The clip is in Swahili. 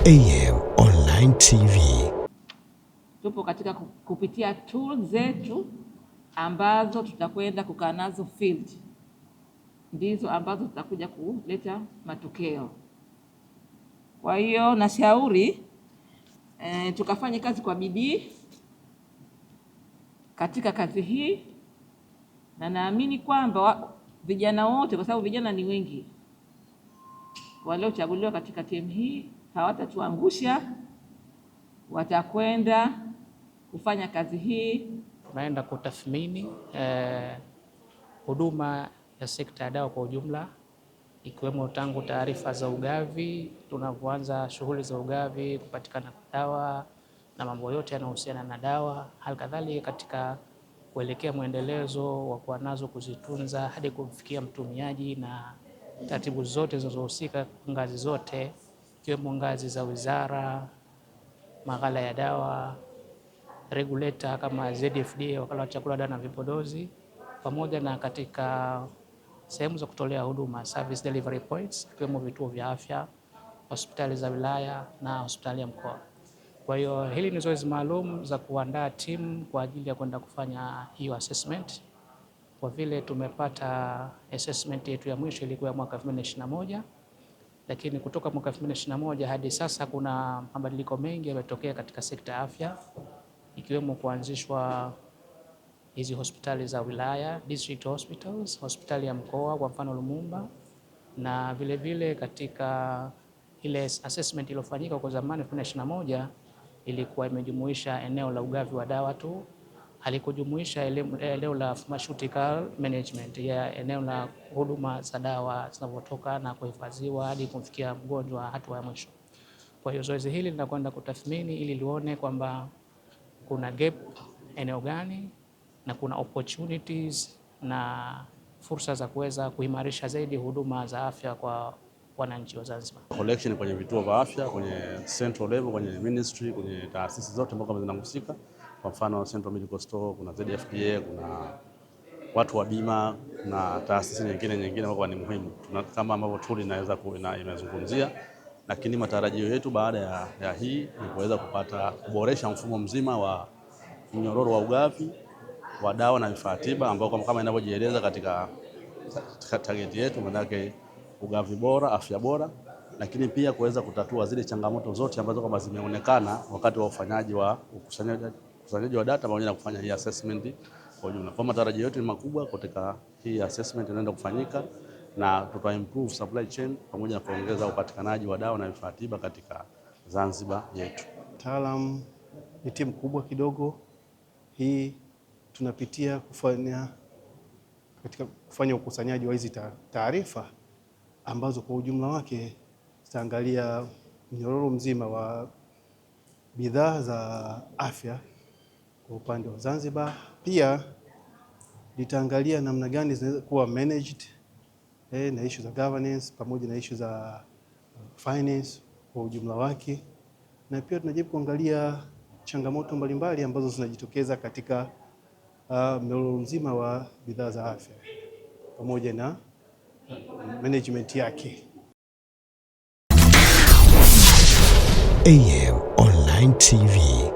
AM Online TV. Tupo katika kupitia tools zetu ambazo tutakwenda kukaa nazo field, ndizo ambazo tutakuja kuleta matokeo. Kwa hiyo nashauri tukafanye kazi kwa bidii katika kazi hii, na naamini kwamba vijana wote, kwa sababu vijana ni wengi waliochaguliwa katika timu hii, hawatatuangusha, watakwenda kufanya kazi hii. Tunaenda kutathmini huduma ya sekta ya dawa kwa ujumla, ikiwemo tangu taarifa za ugavi, tunavyoanza shughuli za ugavi, kupatikana kwa dawa na mambo yote yanayohusiana na dawa, halikadhalika katika kuelekea mwendelezo wa kuwa nazo, kuzitunza hadi kufikia mtumiaji, na taratibu zote zinazohusika ngazi zote, ikiwemo ngazi za wizara, maghala ya dawa, regulator kama ZFDA, wakala wa chakula, dawa na vipodozi, pamoja na katika sehemu za kutolea huduma, service delivery points, ikiwemo vituo vya afya, hospitali za wilaya na hospitali ya mkoa. Kwa hiyo hili ni zoezi maalum za kuandaa timu kwa ajili ya kwenda kufanya hiyo assessment. Kwa vile tumepata assessment yetu ya mwisho ilikuwa mwaka 2021, lakini kutoka mwaka 2021 hadi sasa kuna mabadiliko mengi yametokea katika sekta ya afya, ikiwemo kuanzishwa hizi hospitali za wilaya, district hospitals, hospitali ya mkoa kwa mfano Lumumba, na vile vile katika ile assessment iliyofanyika kwa zamani 2021 ilikuwa imejumuisha eneo la ugavi wa dawa tu, halikujumuisha eneo la pharmaceutical management, ya eneo la huduma za dawa zinavyotoka na kuhifadhiwa hadi kumfikia mgonjwa hatua ya mwisho. Kwa hiyo zoezi hili linakwenda kutathmini ili lione kwamba kuna gap eneo gani na kuna opportunities na fursa za kuweza kuimarisha zaidi huduma za afya kwa wananchi wa Zanzibar. Collection kwenye vituo vya afya, kwenye central level, kwenye ministry, kwenye taasisi zote ambazo zinahusika. Kwa mfano Central Medical Store, kuna ZFDA, kuna watu wa bima na taasisi nyingine ambazo ni muhimu. Kama ambavyo tool inaweza imezungumzia, lakini matarajio yetu baada ya hii ni kuweza kuboresha mfumo mzima wa mnyororo wa ugavi wa dawa na vifaa tiba, ambao kama inavyojieleza katika target yetu, manake ugavi bora, afya bora, lakini pia kuweza kutatua zile changamoto zote ambazo kama zimeonekana wakati wa ufanyaji wa ukusanyaji wa data pamoja na kufanya hii assessment kwa ujumla. Kwa matarajio yetu ni makubwa katika hii assessment inaenda kufanyika, na tuta improve supply chain pamoja na kuongeza upatikanaji wa dawa na vifaa tiba katika Zanzibar yetu. Taalam ni timu kubwa kidogo. Hii tunapitia kufanya ukusanyaji wa hizi taarifa ambazo kwa ujumla wake zitaangalia mnyororo mzima wa bidhaa za afya kwa upande wa Zanzibar. Pia litaangalia namna gani zinaweza kuwa managed na issue za governance pamoja na issue za finance kwa ujumla wake, na pia tunajaribu kuangalia changamoto mbalimbali ambazo zinajitokeza katika mnyororo mzima wa bidhaa za afya pamoja na management yake. AM Online TV.